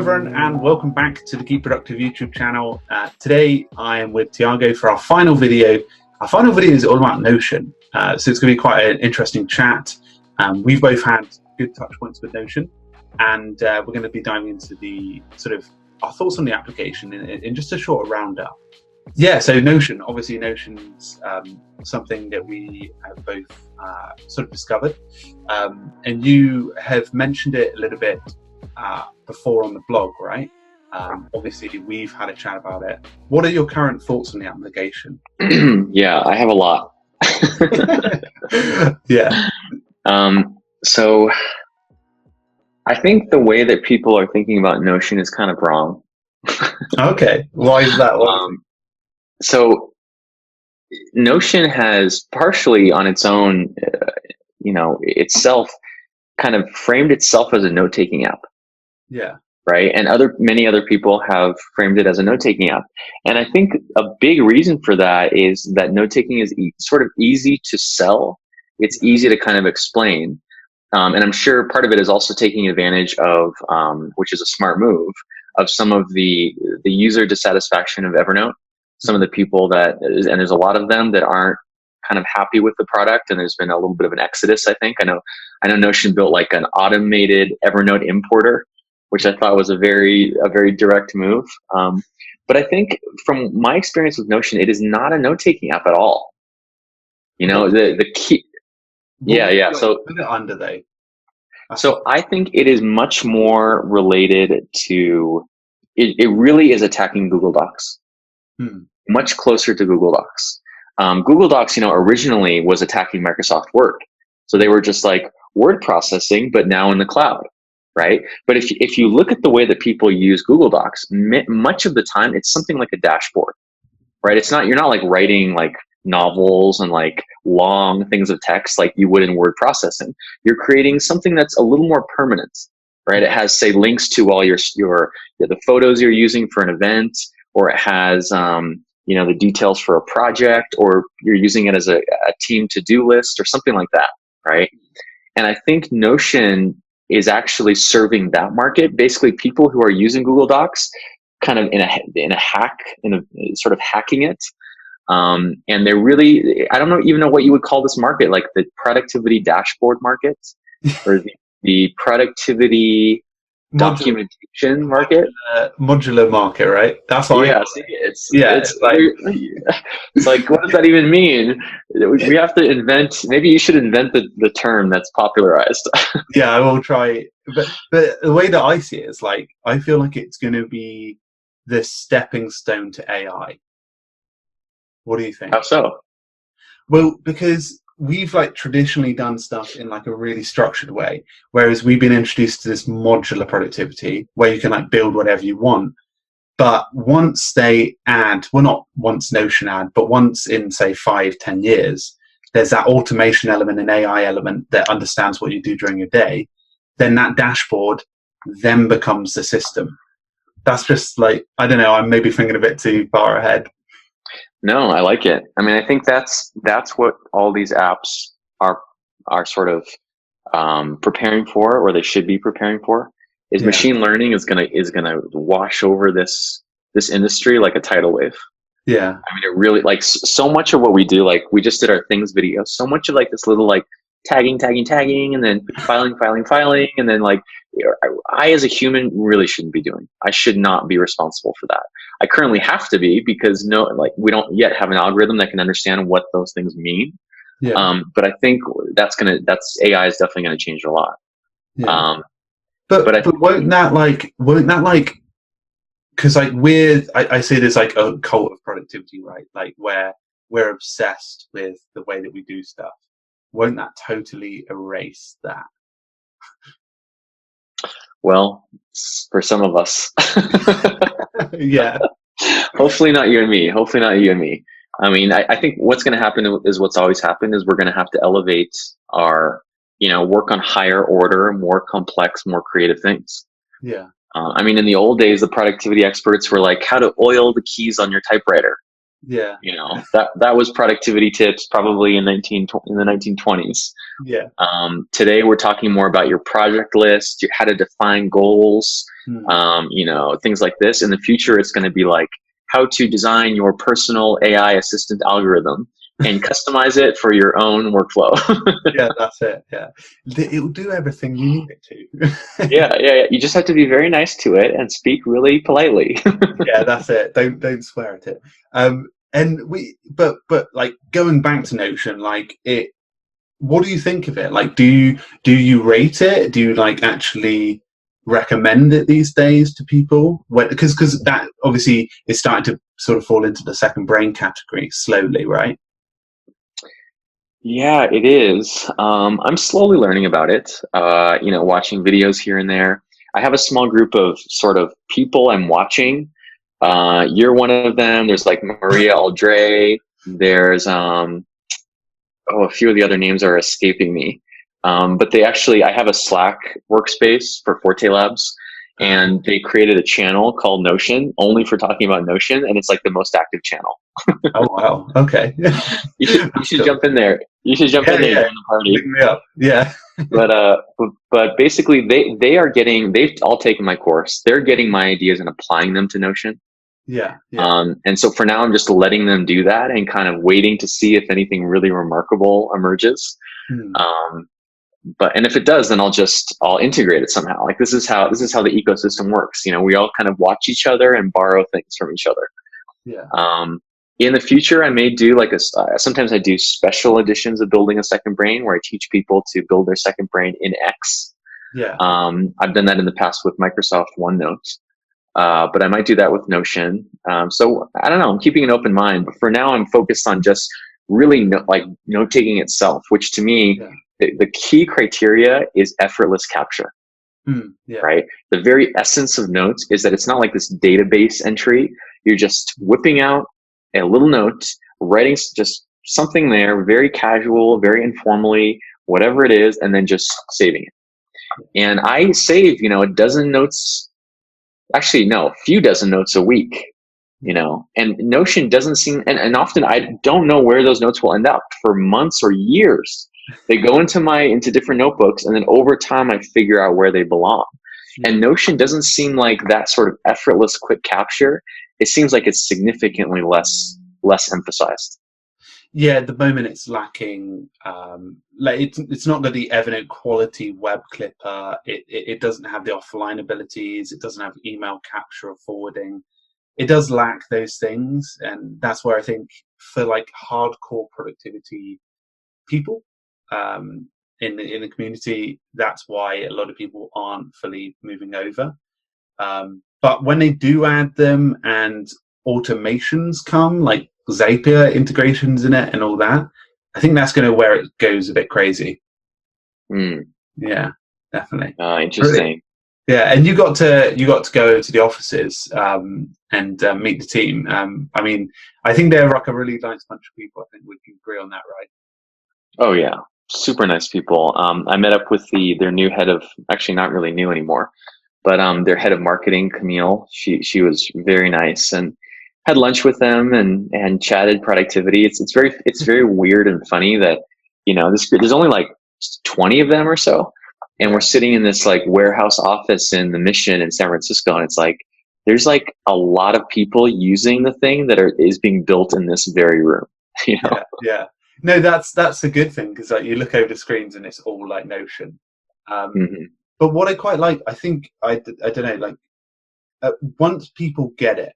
everyone, and welcome back to the Keep Productive YouTube channel. Today I am with Tiago for our final video. Our final video is all about Notion, so it's going to be quite an interesting chat. We've both had good touch points with Notion, and we're going to be diving into the sort of our thoughts on the application in just a short roundup. Yeah, so Notion, obviously Notion's something that we have both sort of discovered, and you have mentioned it a little bit before on the blog, right? Obviously we've had a chat about it. What are your current thoughts on the application? Yeah, I have a lot. Yeah. So I think the way that people are thinking about Notion is kind of wrong. Okay. Why is that? So Notion has partially on its own, itself kind of framed itself as a note-taking app. Yeah. Right. And many other people have framed it as a note-taking app. And I think a big reason for that is that note-taking is sort of easy to sell. It's easy to kind of explain. And I'm sure part of it is also taking advantage of, which is a smart move, of some of the user dissatisfaction of Evernote. Some of the people and there's a lot of them that aren't kind of happy with the product. And there's been a little bit of an exodus, I think. I know Notion built like an automated Evernote importer, which I thought was a very direct move. But I think from my experience with Notion, it is not a note-taking app at all. The key. Yeah. So put it under though. So I think it is much more related to, it really is attacking Google Docs. Much closer to Google Docs. Google Docs, originally was attacking Microsoft Word. So they were just like word processing, but now in the cloud. Right. But if you look at the way that people use Google Docs, much of the time it's something like a dashboard, right? You're not like writing like novels and like long things of text like you would in word processing. You're creating something that's a little more permanent, right? It has, say, links to all the photos you're using for an event, or it has, the details for a project, or you're using it as a team to-do list or something like that, right? And I think Notion is actually serving that market. Basically, people who are using Google Docs kind of in a sort of hacking it. And they're really, I don't even know what you would call this market, like the productivity dashboard market or the productivity documentation market. Modular market, right? That's what it's like, what does that even mean? We have to maybe you should invent the term that's popularized. Yeah, I will try. But the way that I see it is like, I feel like it's going to be the stepping stone to AI. What do you think? How so? Well, because we've like traditionally done stuff in like a really structured way, whereas we've been introduced to this modular productivity where you can like build whatever you want. But once they add, well, not once Notion add, but once in say 5-10 years, there's that automation element and AI element that understands what you do during your day, then that dashboard then becomes the system. That's just like, I don't know, I'm maybe thinking a bit too far ahead. No, I like it. I mean, I think that's what all these apps are sort of preparing for, or they should be preparing for. Is machine learning is gonna wash over this industry like a tidal wave. Yeah. I mean, it really, like, so much of what we do, like we just did our things video. So much of like this little like tagging, and then filing, and then like I as a human really shouldn't be doing. I should not be responsible for that. I currently have to be because we don't yet have an algorithm that can understand what those things mean. Yeah. But I think AI is definitely gonna change a lot. Yeah. But won't that like, because like I say there's like a cult of productivity, right? Like where we're obsessed with the way that we do stuff. Won't that totally erase that? Well, for some of us. Yeah. Hopefully not you and me. I mean, I think what's going to happen is what's always happened is we're going to have to elevate our, work on higher order, more complex, more creative things. Yeah. I mean, in the old days, the productivity experts were like, how to oil the keys on your typewriter. Yeah. That was productivity tips probably in the 1920s. Yeah. Today we're talking more about your project list, how to define goals, things like this. In the future, it's going to be like how to design your personal AI assistant algorithm and customize it for your own workflow. Yeah, that's it. Yeah, it will do everything you need it to. Yeah. You just have to be very nice to it and speak really politely. Yeah, that's it. Don't swear at it. And but like going back to Notion, like it. What do you think of it? Like, do you rate it? Do you like actually recommend it these days to people? Because that obviously is starting to sort of fall into the second brain category slowly, right? Yeah, it is. I'm slowly learning about it, watching videos here and there. I have a small group of sort of people I'm watching. You're one of them. There's like Maria Aldre. There's, a few of the other names are escaping me. But I have a Slack workspace for Forte Labs, and they created a channel called Notion only for talking about Notion. And it's like the most active channel. Oh wow. Okay. You should jump in there. You should jump in there and join the party. Pick me up. Yeah. But basically they've all taken my course. They're getting my ideas and applying them to Notion. Yeah. And so for now, I'm just letting them do that and kind of waiting to see if anything really remarkable emerges. And if it does, then I'll integrate it somehow. Like this is how the ecosystem works. We all kind of watch each other and borrow things from each other. Yeah. In the future, I may do sometimes I do special editions of Building a Second Brain where I teach people to build their second brain in X. Yeah. I've done that in the past with Microsoft OneNote. But I might do that with Notion. So I don't know. I'm keeping an open mind, but for now, I'm focused on just really note taking itself, which to me, the key criteria is effortless capture. Right. The very essence of notes is that it's not like this database entry. You're just whipping out a little note, writing just something there, very casual, very informally, whatever it is, and then just saving it. And I save, a dozen notes. Actually, no, a few dozen notes a week, and Notion doesn't seem, and often I don't know where those notes will end up for months or years. They go into different notebooks, and then over time I figure out where they belong. And Notion doesn't seem like that sort of effortless quick capture. It seems like it's significantly less emphasized. Yeah, at the moment it's lacking. It's not got the Evernote quality web clipper. It doesn't have the offline abilities. It doesn't have email capture or forwarding. It does lack those things, and that's where I think for like hardcore productivity people in the community, that's why a lot of people aren't fully moving over. But when they do add them and automations come, like Zapier integrations in it and all that, I think that's going to where it goes a bit crazy. Yeah, definitely. Interesting. Really? Yeah, and you got to go to the offices and meet the team. I mean, I think they're like a really nice bunch of people. I think we can agree on that, right? Oh yeah, super nice people. I met up with their new head of, actually not really new anymore, but their head of marketing, Camille. She was very nice, and had lunch with them and chatted productivity. It's very weird and funny that there's only like 20 of them or so, and we're sitting in this like warehouse office in the Mission in San Francisco, and it's like there's like a lot of people using the thing that is being built in this very room. Yeah. No, that's a good thing, because like you look over the screens and it's all like Notion. But what I quite like, I think I don't know, like once people get it,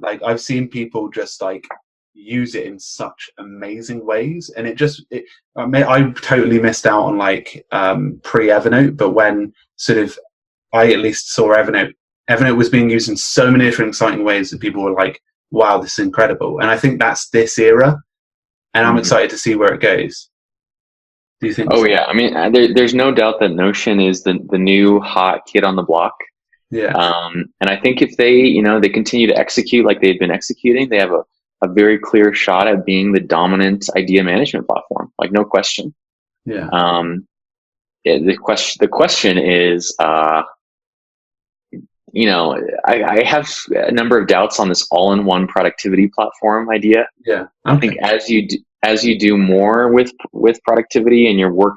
like I've seen people just like use it in such amazing ways, and I totally missed out on like pre Evernote, but when sort of I at least saw Evernote was being used in so many different exciting ways that people were like, wow, this is incredible. And I think that's this era, and I'm excited to see where it goes. Do you think? Oh yeah, I mean, there's no doubt that Notion is the new hot kid on the block. Yeah. And I think if they continue to execute like they've been executing, they have a very clear shot at being the dominant idea management platform, like no question. Yeah. The question is, I have a number of doubts on this all-in-one productivity platform idea. Yeah. Okay. I think as you do more with productivity and your work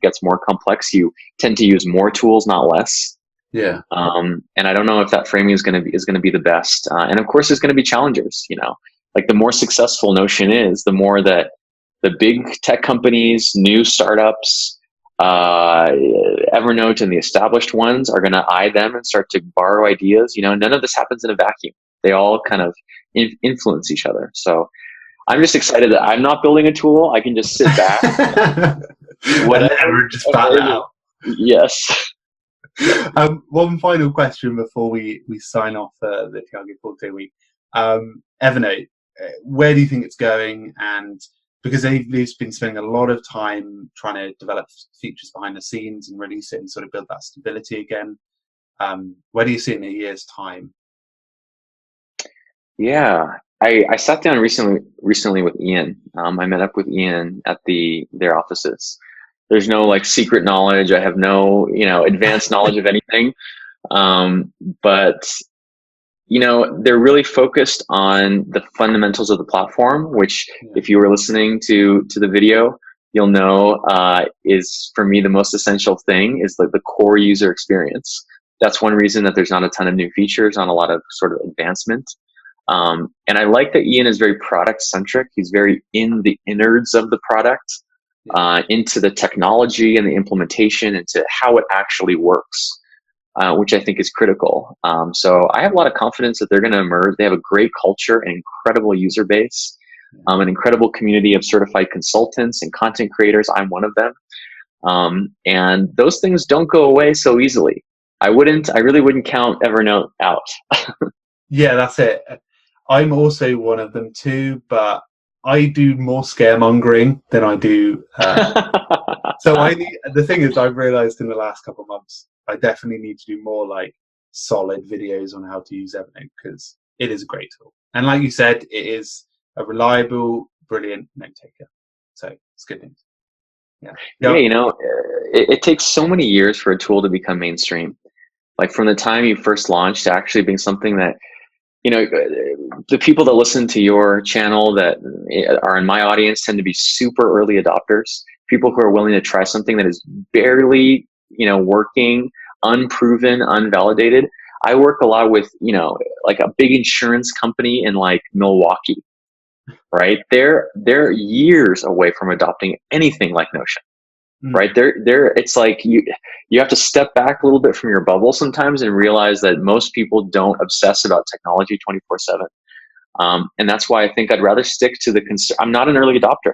gets more complex, you tend to use more tools, not less. Yeah. And I don't know if that framing is going to be the best. And of course, there's going to be challengers. Like the more successful Notion is, the more that the big tech companies, new startups, Evernote, and the established ones are going to eye them and start to borrow ideas. None of this happens in a vacuum. They all kind of influence each other. So I'm just excited that I'm not building a tool. I can just sit back, whatever, just bat it out. Yes. One final question before we sign off the Tiago Forte week. Evernote, where do you think it's going? And because they've been spending a lot of time trying to develop features behind the scenes and release it and sort of build that stability again. Where do you see it in a year's time? Yeah, I sat down recently with Ian. I met up with Ian at their offices. There's no like secret knowledge. I have no, advanced knowledge of anything. But they're really focused on the fundamentals of the platform, which if you were listening to the video, you'll know, is for me, the most essential thing is like the core user experience. That's one reason that there's not a ton of new features, not a lot of sort of advancement. And I like that Ian is very product centric. He's very in the innards of the product, into the technology and the implementation, into how it actually works, which I think is critical. So I have a lot of confidence that they're going to emerge. They have a great culture, an incredible user base, an incredible community of certified consultants and content creators. I'm one of them. And those things don't go away so easily. I really wouldn't count Evernote out. Yeah, that's it. I'm also one of them too, but I do more scaremongering than I do. So the thing is, I've realized in the last couple of months, I definitely need to do more like solid videos on how to use Evernote, because it is a great tool. And like you said, it is a reliable, brilliant note taker. So it's good news. Yeah. It takes so many years for a tool to become mainstream. Like from the time you first launched to actually being something that, the people that listen to your channel that are in my audience tend to be super early adopters, people who are willing to try something that is barely, working, unproven, unvalidated. I work a lot with, like a big insurance company in like Milwaukee, right? They're years away from adopting anything like Notion. Right. It's like you have to step back a little bit from your bubble sometimes and realize that most people don't obsess about technology 24/7. And that's why I think I'd rather stick to I'm not an early adopter,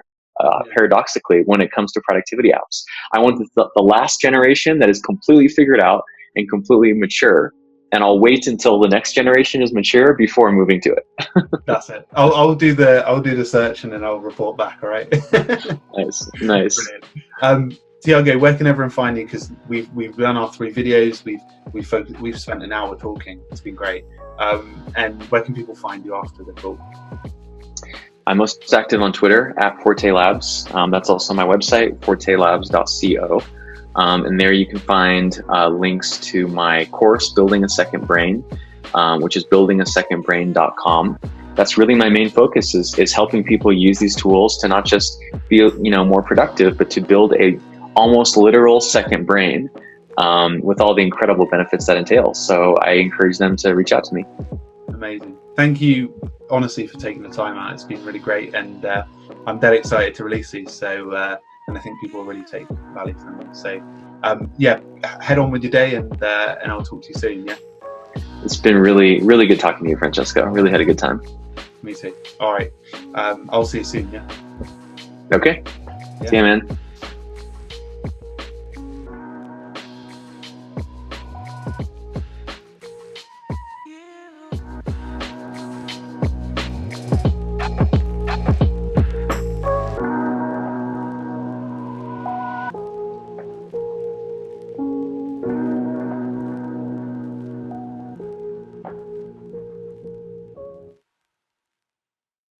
paradoxically, when it comes to productivity apps. I want the last generation that is completely figured out and completely mature. And I'll wait until the next generation is mature before moving to it. That's it. I'll do the search and then I'll report back. All right. Nice. Brilliant. Tiago, where can everyone find you? Because we've done our 3 videos. We've spent an hour talking. It's been great. And where can people find you after the talk? I'm most active on Twitter at Forte Labs. That's also my website, fortelabs.co. And there you can find links to my course, Building a Second Brain, which is buildingasecondbrain.com. That's really my main focus is helping people use these tools to not just be more productive, but to build a almost literal second brain with all the incredible benefits that entails. So I encourage them to reach out to me. Amazing. Thank you, honestly, for taking the time out. It's been really great, and I'm dead excited to release these. So, and I think people will really take value from them. So, head on with your day, and I'll talk to you soon. Yeah. It's been really, really good talking to you, Francesco. Really had a good time. Me too. All right. I'll see you soon. Yeah. Okay. See you, man.